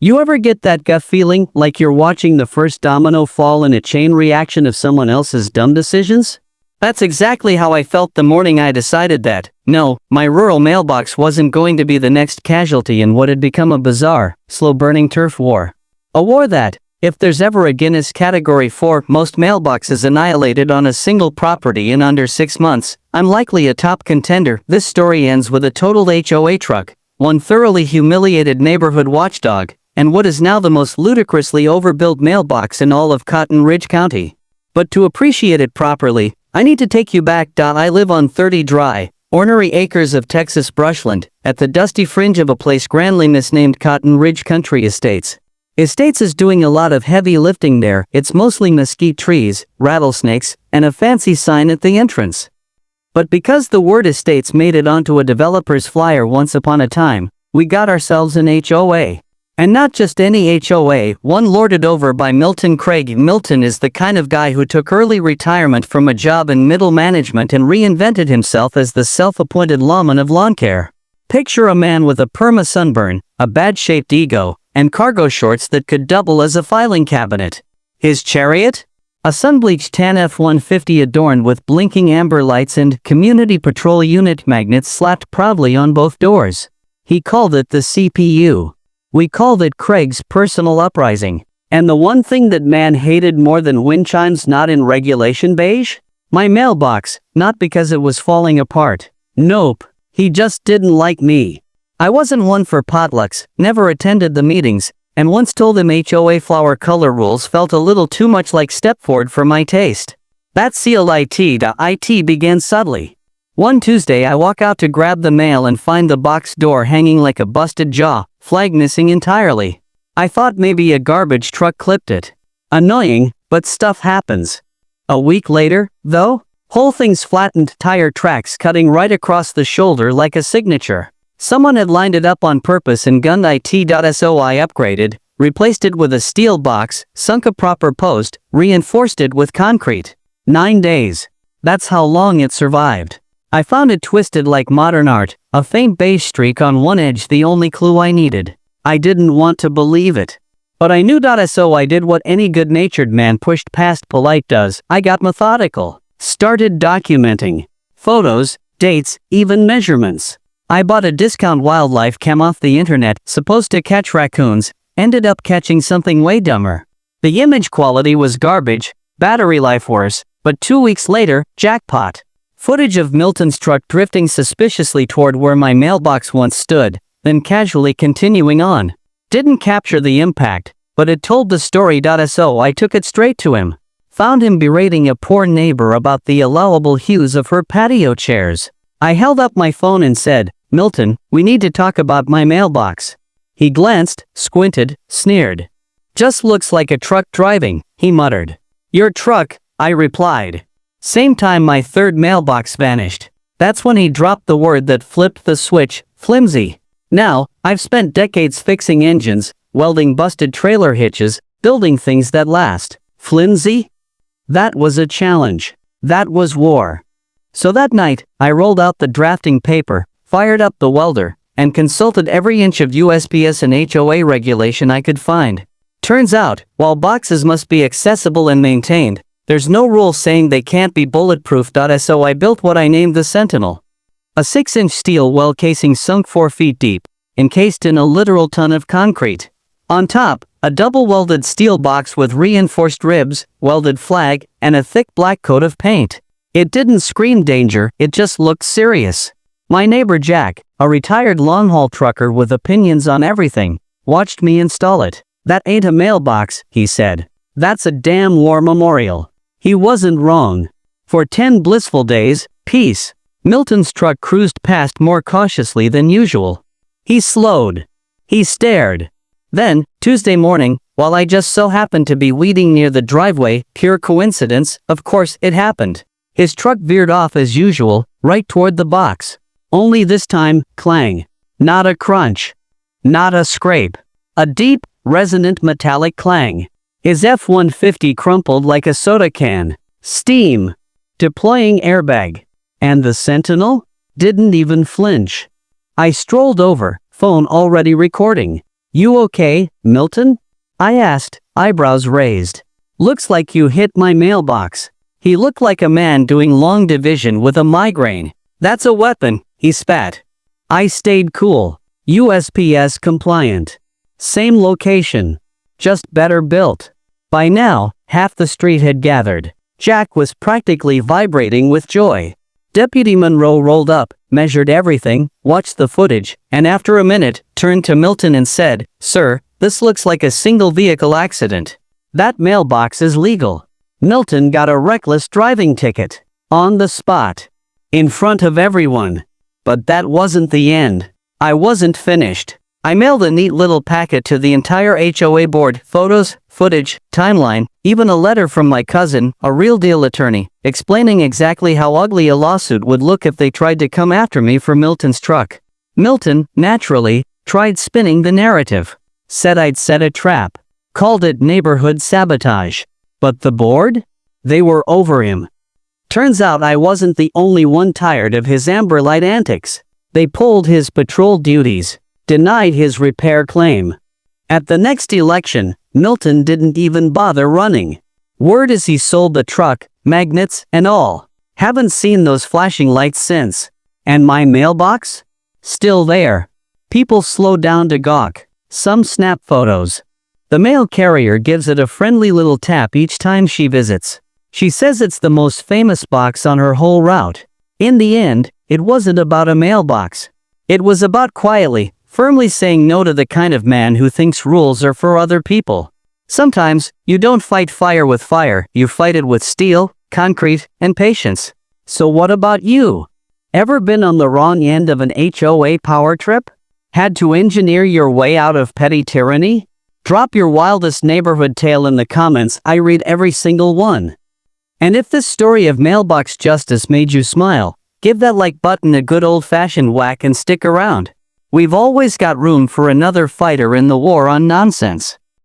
You ever get that gut feeling like you're watching the first domino fall in a chain reaction of someone else's dumb decisions? That's exactly how I felt the morning I decided that, no, my rural mailbox wasn't going to be the next casualty in what had become a bizarre, slow-burning turf war. A war that, if there's ever a Guinness Category 4 most mailboxes annihilated on a single property in under 6 months, I'm likely a top contender. This story ends with a totaled HOA truck, one thoroughly humiliated neighborhood watchdog, and what is now the most ludicrously overbuilt mailbox in all of Cotton Ridge County. But to appreciate it properly, I need to take you back. I live on 30 dry, ornery acres of Texas brushland, at the dusty fringe of a place grandly misnamed Cotton Ridge Country Estates. Estates is doing a lot of heavy lifting there. It's mostly mesquite trees, rattlesnakes, and a fancy sign at the entrance. But because the word estates made it onto a developer's flyer once upon a time, we got ourselves an HOA. And not just any HOA, one lorded over by Milton Craig. Milton is the kind of guy who took early retirement from a job in middle management and reinvented himself as the self-appointed lawman of lawn care. Picture a man with a perma sunburn, a bad-shaped ego, and cargo shorts that could double as a filing cabinet. His chariot? A sun-bleached tan F-150 adorned with blinking amber lights and community patrol unit magnets slapped proudly on both doors. He called it the CPU. We called it Craig's personal uprising. And the one thing that man hated more than wind chimes not in regulation beige? My mailbox, not because it was falling apart. Nope, he just didn't like me. I wasn't one for potlucks, never attended the meetings, and once told him HOA flower color rules felt a little too much like Stepford for my taste. That CLIT began subtly. One Tuesday I walk out to grab the mail and find the box door hanging like a busted jaw, flag missing entirely. I thought maybe a garbage truck clipped it. Annoying, but stuff happens. A week later, though, whole thing's flattened, tire tracks cutting right across the shoulder like a signature. Someone had lined it up on purpose and gunned it.SOI upgraded, replaced it with a steel box, sunk a proper post, reinforced it with concrete. 9 days. That's how long it survived. I found it twisted like modern art, a faint beige streak on one edge, the only clue I needed. I didn't want to believe it. But I knew. So I did what any good-natured man pushed past polite does. I got methodical. Started documenting. Photos, dates, even measurements. I bought a discount wildlife cam off the internet, supposed to catch raccoons, ended up catching something way dumber. The image quality was garbage, battery life worse, but 2 weeks later, jackpot. Footage of Milton's truck drifting suspiciously toward where my mailbox once stood, then casually continuing on. Didn't capture the impact, but it told the story. So I took it straight to him. Found him berating a poor neighbor about the allowable hues of her patio chairs. I held up my phone and said, "Milton, we need to talk about my mailbox." He glanced, squinted, sneered. "Just looks like a truck driving," he muttered. "Your truck," I replied. Same time my third mailbox vanished. That's when he dropped the word that flipped the switch, flimsy. Now, I've spent decades fixing engines, welding busted trailer hitches, building things that last. Flimsy? That was a challenge. That was war. So that night, I rolled out the drafting paper, fired up the welder, and consulted every inch of USPS and HOA regulation I could find. Turns out, while boxes must be accessible and maintained, there's no rule saying they can't be bulletproof. So I built what I named the Sentinel. A 6-inch steel well casing sunk 4 feet deep, encased in a literal ton of concrete. On top, a double-welded steel box with reinforced ribs, welded flag, and a thick black coat of paint. It didn't scream danger, it just looked serious. My neighbor Jack, a retired long-haul trucker with opinions on everything, watched me install it. "That ain't a mailbox," he said. "That's a damn war memorial." He wasn't wrong. For 10 blissful days, peace. Milton's truck cruised past more cautiously than usual. He slowed. He stared. Then, Tuesday morning, while I just so happened to be weeding near the driveway, pure coincidence, of course, it happened. His truck veered off as usual, right toward the box. Only this time, clang. Not a crunch. Not a scrape. A deep, resonant metallic clang. His F-150 crumpled like a soda can. Steam. Deploying airbag. And the Sentinel? Didn't even flinch. I strolled over, phone already recording. "You okay, Milton?" I asked, eyebrows raised. "Looks like you hit my mailbox." He looked like a man doing long division with a migraine. "That's a weapon," he spat. I stayed cool. USPS compliant. Same location. Just better built. By now, half the street had gathered. Jack was practically vibrating with joy. Deputy Monroe rolled up, measured everything, watched the footage, and after a minute, turned to Milton and said, "Sir, this looks like a single vehicle accident. That mailbox is legal." Milton got a reckless driving ticket. On the spot. In front of everyone. But that wasn't the end. I wasn't finished. I mailed a neat little packet to the entire HOA board, photos, footage, timeline, even a letter from my cousin, a real deal attorney, explaining exactly how ugly a lawsuit would look if they tried to come after me for Milton's truck. Milton, naturally, tried spinning the narrative. Said I'd set a trap. Called it neighborhood sabotage. But the board? They were over him. Turns out I wasn't the only one tired of his amber light antics. They pulled his patrol duties. Denied his repair claim. At the next election, Milton didn't even bother running. Word is he sold the truck, magnets, and all. Haven't seen those flashing lights since. And my mailbox? Still there. People slow down to gawk. Some snap photos. The mail carrier gives it a friendly little tap each time she visits. She says it's the most famous box on her whole route. In the end, it wasn't about a mailbox. It was about quietly, firmly saying no to the kind of man who thinks rules are for other people. Sometimes, you don't fight fire with fire, you fight it with steel, concrete, and patience. So what about you? Ever been on the wrong end of an HOA power trip? Had to engineer your way out of petty tyranny? Drop your wildest neighborhood tale in the comments, I read every single one. And if this story of mailbox justice made you smile, give that like button a good old-fashioned whack and stick around. We've always got room for another fighter in the war on nonsense.